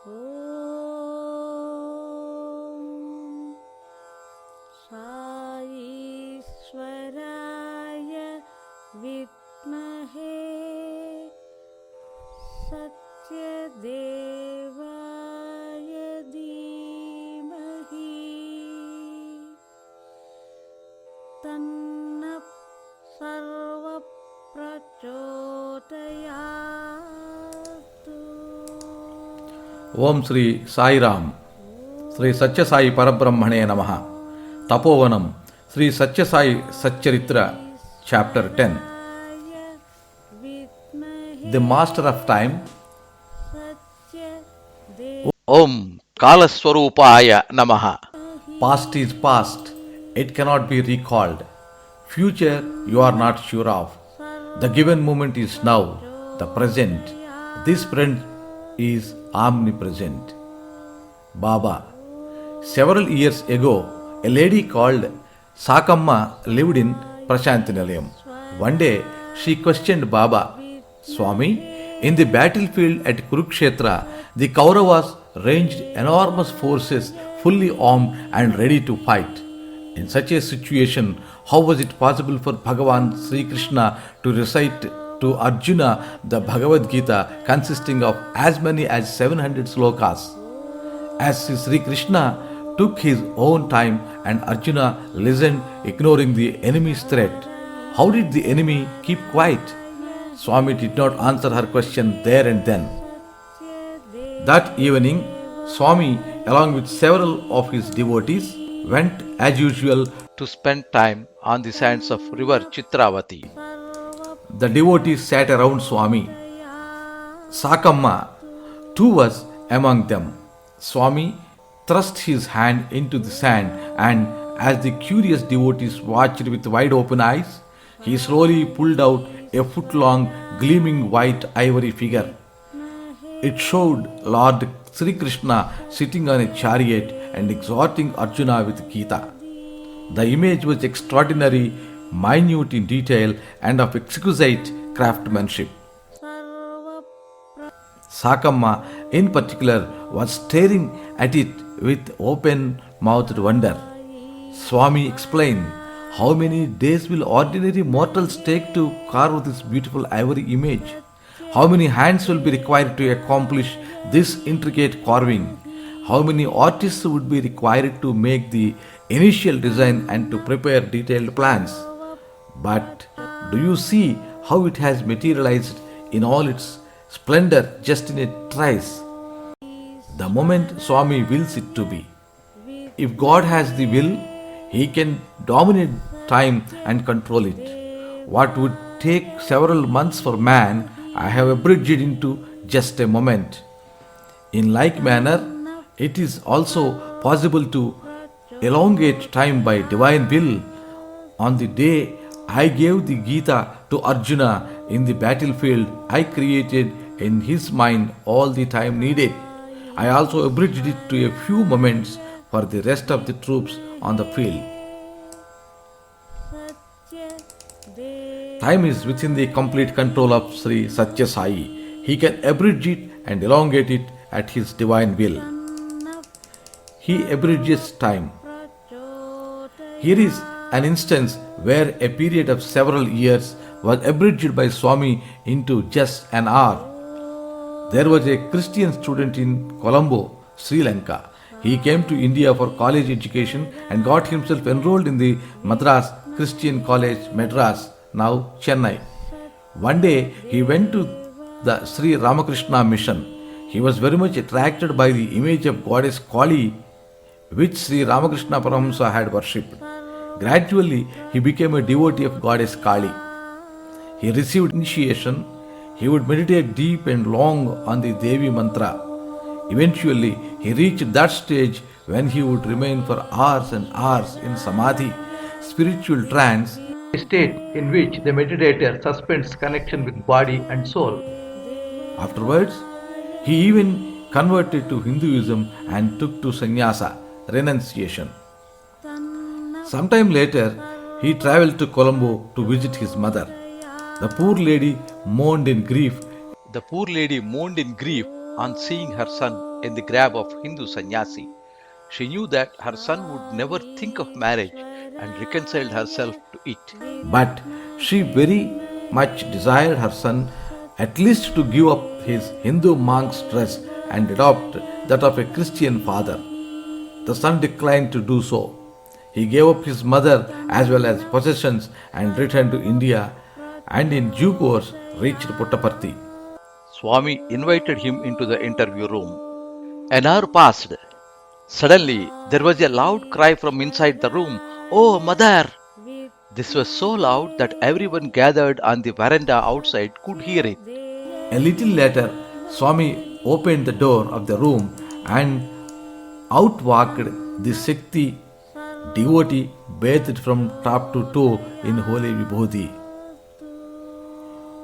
Om Sai Vidmahe Satya Devaya Dhimahi Tanna Sarva Prachodayatu. Om Sri Sai Ram, Sri Satyasai ParabrahmaNe Namaha. Tapovanam, Sri Sai Satcharitra, Chapter 10. The Master of Time. Om Kalaswarupaya Namaha. Past is past, it cannot be recalled. Future you are not sure of. The given moment is now, the present. This present is omnipresent. Baba. Several years ago, a lady called Sakamma lived in Prasanthi Nilayam. One day, she questioned Baba, Swami, in the battlefield at Kurukshetra, the Kauravas ranged enormous forces fully armed and ready to fight. In such a situation, how was it possible for Bhagawan Sri Krishna to recite to Arjuna the Bhagavad Gita consisting of as many as 700 slokas? As Sri Krishna took his own time and Arjuna listened, ignoring the enemy's threat, how did the enemy keep quiet? Swami did not answer her question there and then. That evening, Swami, along with several of his devotees, went as usual To spend time on the sands of river Chitravati. The devotees sat around Swami. Sakamma too was among them. Swami thrust his hand into the sand and, as the curious devotees watched with wide open eyes, he slowly pulled out a foot-long, gleaming white ivory figure. It showed Lord Sri Krishna sitting on a chariot and exhorting Arjuna with Gita. The image was extraordinary, minute in detail, and of exquisite craftsmanship. Sakamma, in particular, was staring at it with open-mouthed wonder. Swami explained, how many days will ordinary mortals take to carve this beautiful ivory image? How many hands will be required to accomplish this intricate carving? How many artists would be required to make the initial design and to prepare detailed plans? But do you see how it has materialized in all its splendor just in a trice? The moment Swami wills it to be. If God has the will, He can dominate time and control it. What would take several months for man, I have abridged into just a moment. In like manner, it is also possible to elongate time by divine will. On the day I gave the Gita to Arjuna in the battlefield, I created in his mind all the time needed. I also abridged it to a few moments for the rest of the troops on the field. Time is within the complete control of Sri Satyasai. He can abridge it and elongate it at his divine will. He abridges time. Here is an instance where a period of several years was abridged by Swami into just an hour. There was a Christian student in Colombo, Sri Lanka. He came to India for college education and got himself enrolled in the Madras Christian College, Madras, now Chennai. One day he went to the Sri Ramakrishna mission. He was very much attracted by the image of goddess Kali, which Sri Ramakrishna Paramahamsa had worshipped. Gradually, he became a devotee of goddess Kali. He received initiation. He would meditate deep and long on the Devi mantra. Eventually, he reached that stage when he would remain for hours and hours in samadhi, spiritual trance, a state in which the meditator suspends connection with body and soul. Afterwards, he even converted to Hinduism and took to sannyasa, renunciation. Sometime later, he travelled to Colombo to visit his mother. The poor lady mourned in grief on seeing her son in the grave of Hindu sannyasi. She knew that her son would never think of marriage and reconciled herself to it. But she very much desired her son at least to give up his Hindu monk's dress and adopt that of a Christian father. The son declined to do so. He gave up his mother as well as possessions and returned to India and in due course reached Puttaparthi. Swami invited him into the interview room. An hour passed. Suddenly, there was a loud cry from inside the room, "Oh, mother!" This was so loud that everyone gathered on the veranda outside could hear it. A little later, Swami opened the door of the room and out walked the Shakti devotee bathed from top to toe in holy vibhuti.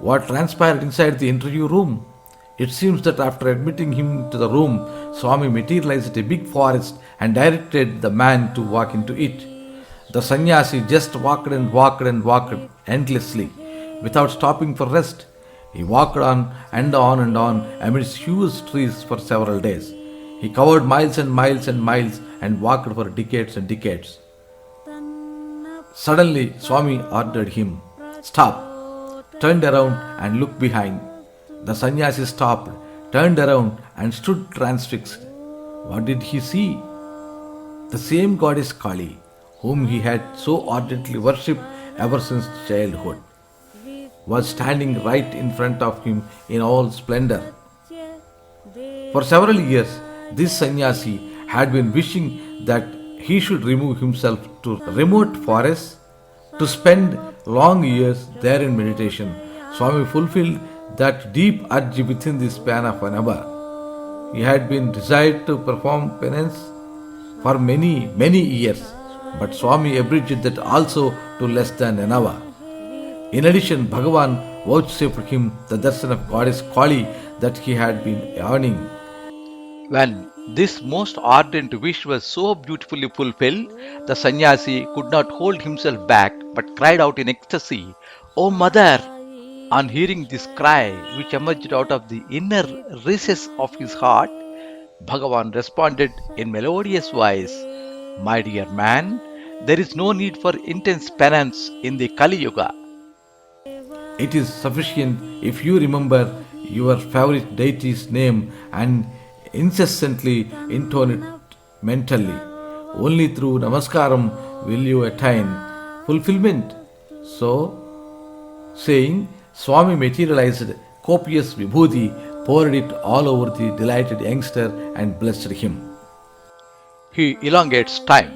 What transpired inside the interview room? It seems that after admitting him to the room, Swami materialized a big forest and directed the man to walk into it. The sannyasi just walked and walked and walked endlessly, without stopping for rest. He walked on and on and on amidst huge trees for several days. He covered miles and miles and miles and walked for decades and decades. Suddenly, Swami ordered him, "Stop!" Turned around and looked behind. The sannyasi stopped, turned around and stood transfixed. What did he see? The same goddess Kali, whom he had so ardently worshipped ever since childhood, was standing right in front of him in all splendor. For several years, this sannyasi had been wishing that he should remove himself to remote forests to spend long years there in meditation. Swami fulfilled that deep urge within the span of an hour. He had been desired to perform penance for many, many years, but Swami abridged that also to less than an hour. In addition, Bhagawan vouchsafed him the darshan of goddess Kali that he had been yearning. When this most ardent wish was so beautifully fulfilled, the sannyasi could not hold himself back but cried out in ecstasy, "Oh, mother!" On hearing this cry, which emerged out of the inner recess of his heart, Bhagavan responded in melodious voice, "My dear man, there is no need for intense penance in the Kali Yuga. It is sufficient if you remember your favorite deity's name and incessantly intone it mentally. Only through namaskaram will you attain fulfillment." So, saying, Swami materialized copious vibhuti, poured it all over the delighted youngster and blessed him. He elongates time.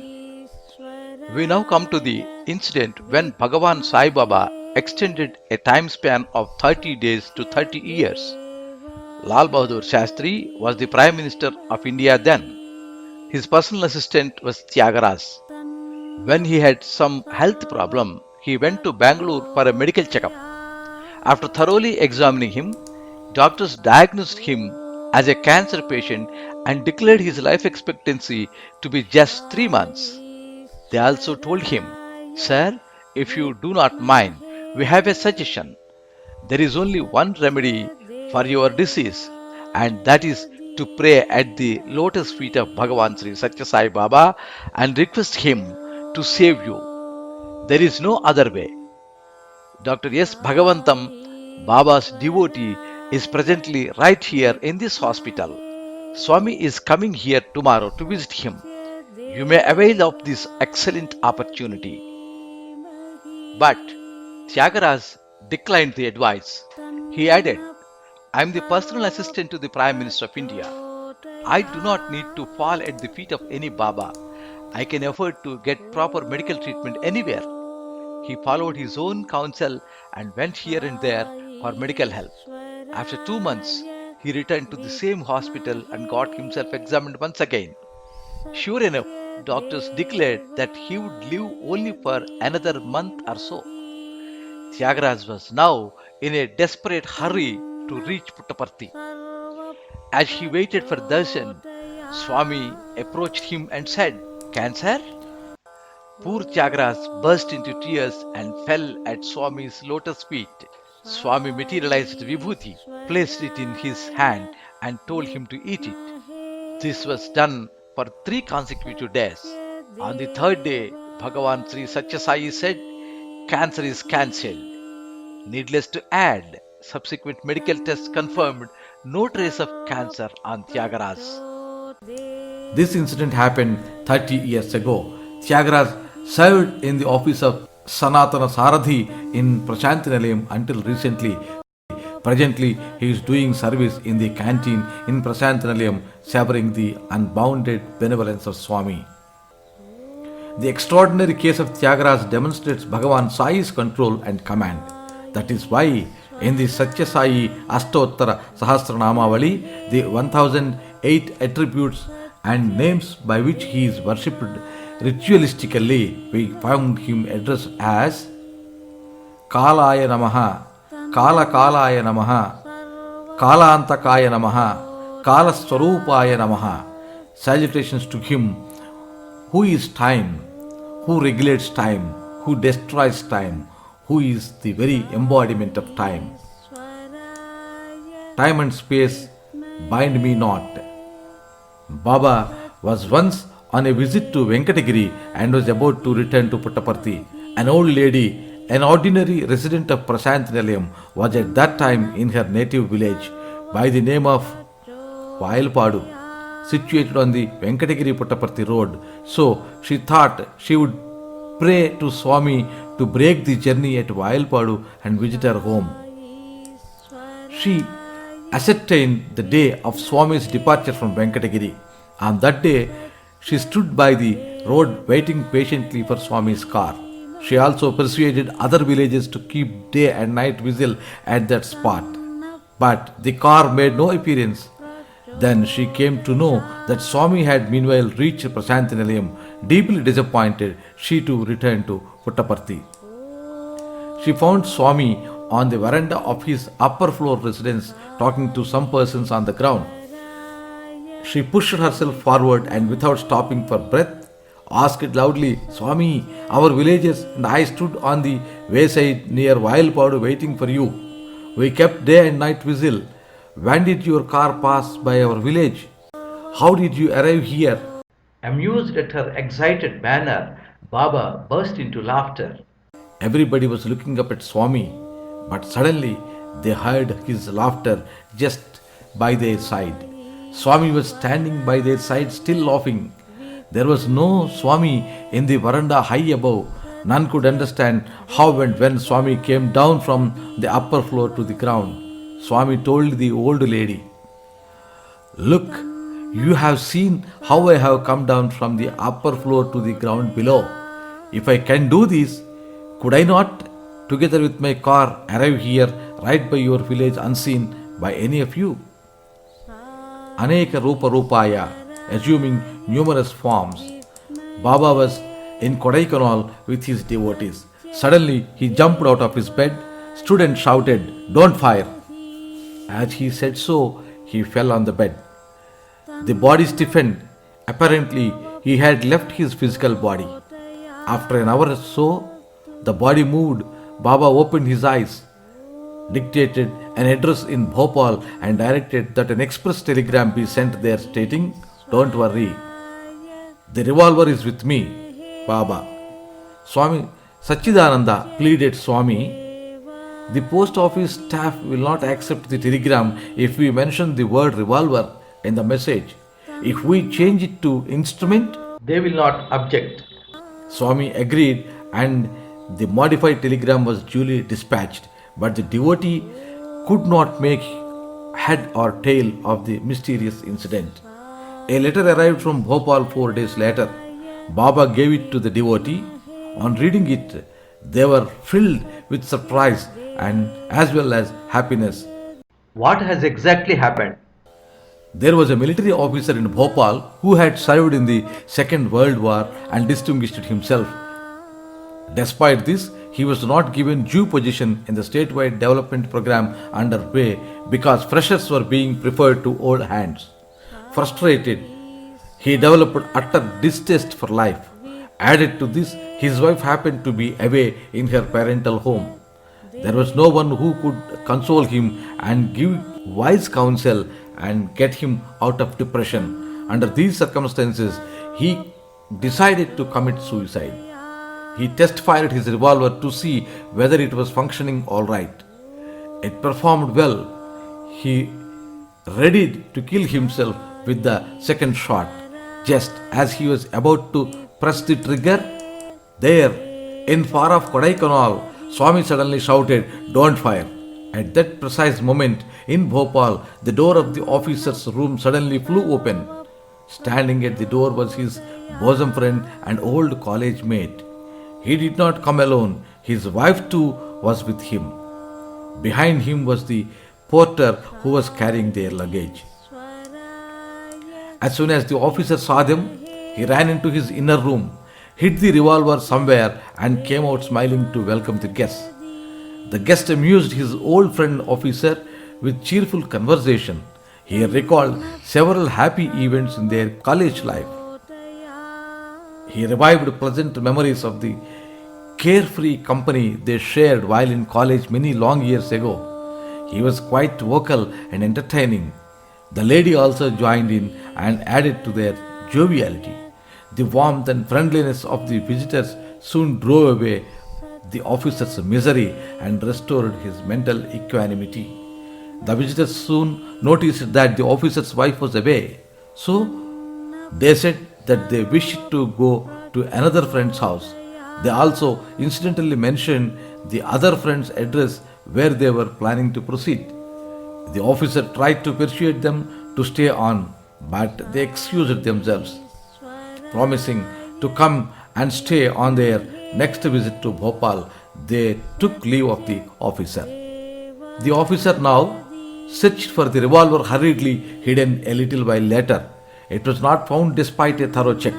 We now come to the incident when Bhagavan Sai Baba extended a time span of 30 days to 30 years. Lal Bahadur Sastry was the Prime Minister of India then. His personal assistant was Tyagaraja. When he had some health problem, he went to Bangalore for a medical checkup. After thoroughly examining him, doctors diagnosed him as a cancer patient and declared his life expectancy to be just 3 months. They also told him, "Sir, if you do not mind, we have a suggestion. There is only one remedy for your disease, and that is to pray at the lotus feet of Bhagavan Sri Satyasai Baba and request him to save you. There is no other way." Dr. S. Bhagavantam, Baba's devotee, is presently right here in this hospital. Swami is coming here tomorrow to visit him. You may avail of this excellent opportunity. But Tyagaraja declined the advice. He added, "I am the personal assistant to the Prime Minister of India. I do not need to fall at the feet of any Baba. I can afford to get proper medical treatment anywhere." He followed his own counsel and went here and there for medical help. After 2 months, he returned to the same hospital and got himself examined once again. Sure enough, doctors declared that he would live only for another month or so. Tyagaraja was now in a desperate hurry to reach Puttaparthi. As he waited for darshan, Swami approached him and said, "Cancer?" Poor Tyagaraja burst into tears and fell at Swami's lotus feet. Swami materialized vibhuti, placed it in his hand, and told him to eat it. This was done for 3 consecutive days. On the third day, Bhagawan Sri Satyasai said, "Cancer is cancelled." Needless to add, subsequent medical tests confirmed no trace of cancer on Tyagaraj. This incident happened 30 years ago. Tyagaraj served in the office of Sanatana Sarathi in Prasanthi Nilayam until recently. Presently, he is doing service in the canteen in Prasanthi Nilayam, savoring the unbounded benevolence of Swami. The extraordinary case of Tyagaraj demonstrates Bhagavan Sai's control and command. That is why in the Satyasai Ashtottara Sahasranamavali, the 1008 attributes and names by which he is worshipped ritualistically, we found him addressed as Kalaya Namaha, Kala Kalaya Namaha, Kala Antakaya Namaha, Kala Swarupaya Namaha. Salutations to him who is time, who regulates time, who destroys time, who is the very embodiment of time. Time and space bind me not. Baba was once on a visit to Venkatagiri and was about to return to Puttaparthi. An old lady, an ordinary resident of Prasanthi Nilayam, was at that time in her native village by the name of Vayalpadu, situated on the Venkatagiri Puttaparthi road. So she thought she would pray to Swami to break the journey at Vayalpadu and visit her home. She ascertained the day of Swami's departure from Venkatagiri. On that day, she stood by the road waiting patiently for Swami's car. She also persuaded other villagers to keep day and night vigil at that spot. But the car made no appearance. Then she came to know that Swami had meanwhile reached Prasanthi Nilayam. Deeply disappointed, she too returned to Puttaparthi. She found Swami on the veranda of his upper floor residence talking to some persons on the ground. She pushed herself forward and without stopping for breath, asked loudly, "Swami, our villagers and I stood on the wayside near Vayalpadu waiting for you. We kept day and night vigil. When did your car pass by our village? How did you arrive here?" Amused at her excited manner, Baba burst into laughter. Everybody was looking up at Swami, but suddenly they heard his laughter just by their side. Swami was standing by their side still laughing. There was no Swami in the veranda high above. None could understand how and when Swami came down from the upper floor to the ground. Swami told the old lady, "Look, you have seen how I have come down from the upper floor to the ground below. If I can do this, could I not, together with my car, arrive here right by your village unseen by any of you?" Aneka Rupa Rupaya, assuming numerous forms, Baba was in Kodaikanal with his devotees. Suddenly he jumped out of his bed, stood and shouted, "Don't fire!" As he said so, he fell on the bed. The body stiffened. Apparently, he had left his physical body. After an hour or so, the body moved. Baba opened his eyes, dictated an address in Bhopal and directed that an express telegram be sent there stating, "Don't worry, the revolver is with me, Baba." Swami Satchidananda pleaded, "Swami, the post office staff will not accept the telegram if we mention the word revolver in the message. If we change it to instrument, they will not object." Swami agreed and the modified telegram was duly dispatched, but the devotee could not make head or tail of the mysterious incident. A letter arrived from Bhopal 4 days later. Baba gave it to the devotee. On reading it, they were filled with surprise and as well as happiness. What has exactly happened? There was a military officer in Bhopal who had served in the Second World War and distinguished himself. Despite this, he was not given due position in the statewide development program underway because freshers were being preferred to old hands. Frustrated, he developed utter distaste for life. Added to this, his wife happened to be away in her parental home. There was no one who could console him and give wise counsel and get him out of depression. Under these circumstances, he decided to commit suicide. He test fired his revolver to see whether it was functioning all right. It performed well. He readied to kill himself with the second shot. Just as he was about to press the trigger, there, in far off Kodaikanal, Swami suddenly shouted, "Don't fire." At that precise moment, in Bhopal, the door of the officer's room suddenly flew open. Standing at the door was his bosom friend and old college mate. He did not come alone, his wife too was with him. Behind him was the porter who was carrying their luggage. As soon as the officer saw them, he ran into his inner room, hid the revolver somewhere, and came out smiling to welcome the guests. The guest amused his old friend officer with cheerful conversation. He recalled several happy events in their college life. He revived pleasant memories of the carefree company they shared while in college many long years ago. He was quite vocal and entertaining. The lady also joined in and added to their joviality. The warmth and friendliness of the visitors soon drove away the officer's misery and restored his mental equanimity. The visitors soon noticed that the officer's wife was away, so they said that they wished to go to another friend's house. They also incidentally mentioned the other friend's address where they were planning to proceed. The officer tried to persuade them to stay on, but they excused themselves, promising to come and stay on their next visit to Bhopal. They took leave of the officer. The officer now searched for the revolver hurriedly hidden a little while later. It was not found despite a thorough check.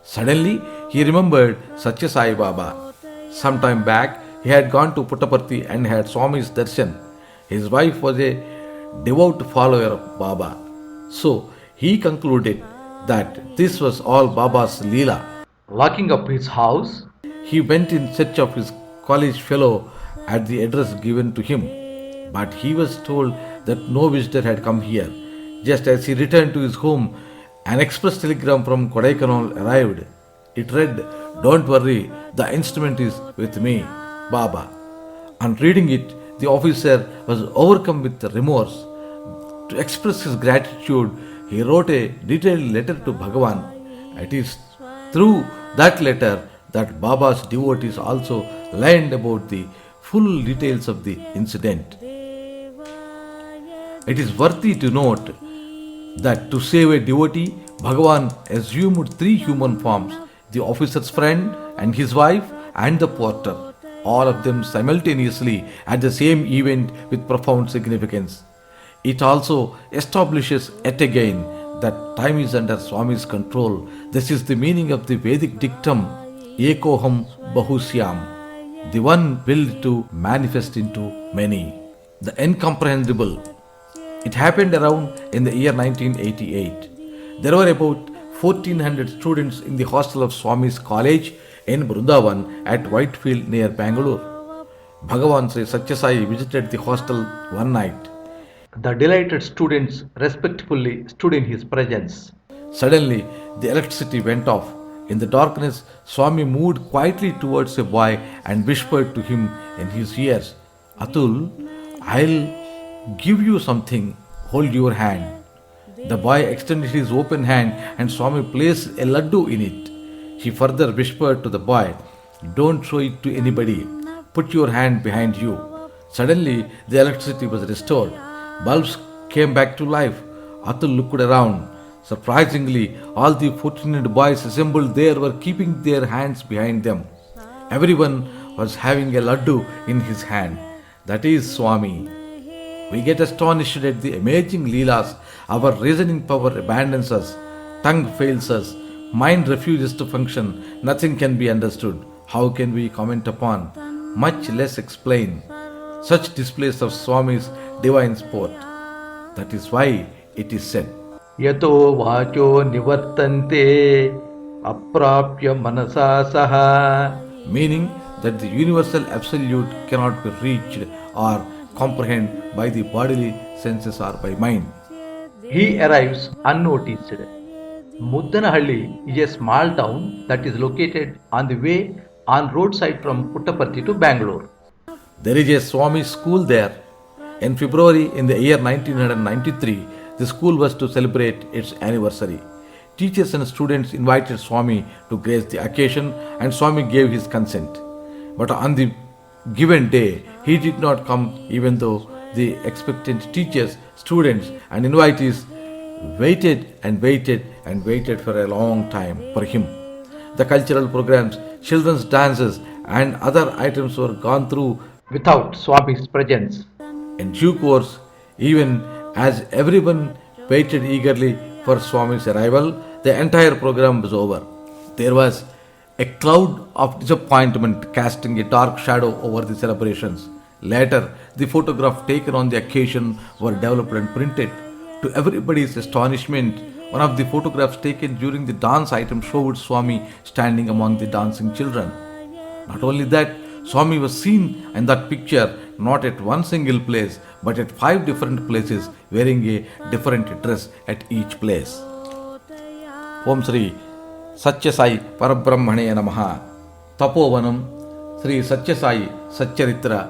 Suddenly, he remembered Satyasai Baba. Some time back, he had gone to Puttaparthi and had Swami's darshan. His wife was a devout follower of Baba. So, he concluded that this was all Baba's Leela. Locking up his house, he went in search of his college fellow at the address given to him. But he was told that no visitor had come here. Just as he returned to his home, an express telegram from Kodaikanal arrived. It read, "Don't worry, the instrument is with me, Baba." On reading it, the officer was overcome with remorse. To express his gratitude, he wrote a detailed letter to Bhagawan. It is through that letter that Baba's devotees also learned about the full details of the incident. It is worthy to note that to save a devotee, Bhagavan assumed three human forms: the officer's friend and his wife and the porter, all of them simultaneously at the same event with profound significance. It also establishes yet again that time is under Swami's control. This is the meaning of the Vedic dictum, Ekoham Bahusyam, the one willed to manifest into many, the incomprehensible. It happened around in the year 1988. There were about 1400 students in the hostel of Swami's college in Vrindavan at Whitefield near Bangalore. Bhagavan Sri Satyasai visited the hostel one night. The delighted students respectfully stood in his presence. Suddenly, the electricity went off. In the darkness, Swami moved quietly towards a boy and whispered to him in his ears, "Atul, I'll give you something. Hold your hand." The boy extended his open hand and Swami placed a laddu in it. He further whispered to the boy, "Don't show it to anybody. Put your hand behind you." Suddenly, the electricity was restored. Bulbs came back to life. Atul looked around. Surprisingly, all the 1400 boys assembled there were keeping their hands behind them. Everyone was having a laddu in his hand. That is Swami. We get astonished at the amazing leelas. Our reasoning power abandons us. Tongue fails us. Mind refuses to function. Nothing can be understood. How can we comment upon, much less explain, such displays of Swami's divine sport? That is why it is said, "Yato vacho nivartante aprapya manasa saha," meaning that the universal absolute cannot be reached or comprehended by the bodily senses or by mind. He arrives unnoticed. Muddanahalli is a small town that is located on the way on roadside from Puttaparthi to Bangalore. There is a Swami school there. In February in the year 1993, the school was to celebrate its anniversary. Teachers and students invited Swami to grace the occasion and Swami gave his consent. But on the given day, he did not come even though the expectant teachers, students and invitees waited and waited and waited for a long time for him. The cultural programs, children's dances, and other items were gone through Without Swami's presence. in due course, even as everyone waited eagerly for Swami's arrival, the entire program was over. There was a cloud of disappointment casting a dark shadow over the celebrations. Later, the photographs taken on the occasion were developed and printed. To everybody's astonishment, one of the photographs taken during the dance item showed Swami standing among the dancing children. Not only that, Swami was seen in that picture not at one single place but at 5 different places wearing a different dress at each place. Om Sri Satyasai ParabrahmaNe Namaha. Tapovanam Sri Satyasai Satcharitra.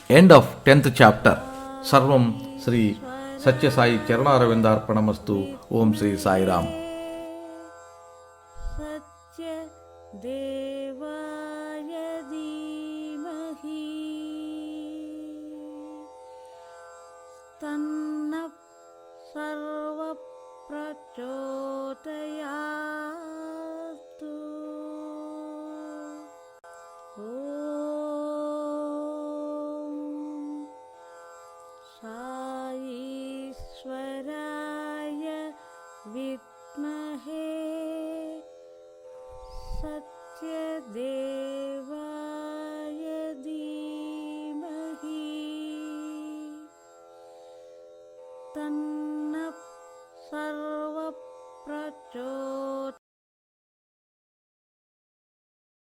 End of 10th chapter. Sarvam Sri Satyasai Charanaravindar Om Sri Sai Ram. Satya Devaya Dhimahi Tanna Sarva Prachodayatu. Om Sai Vidmahe Satya Devaya Dhimahi Tanna Sarva Prachodayatu.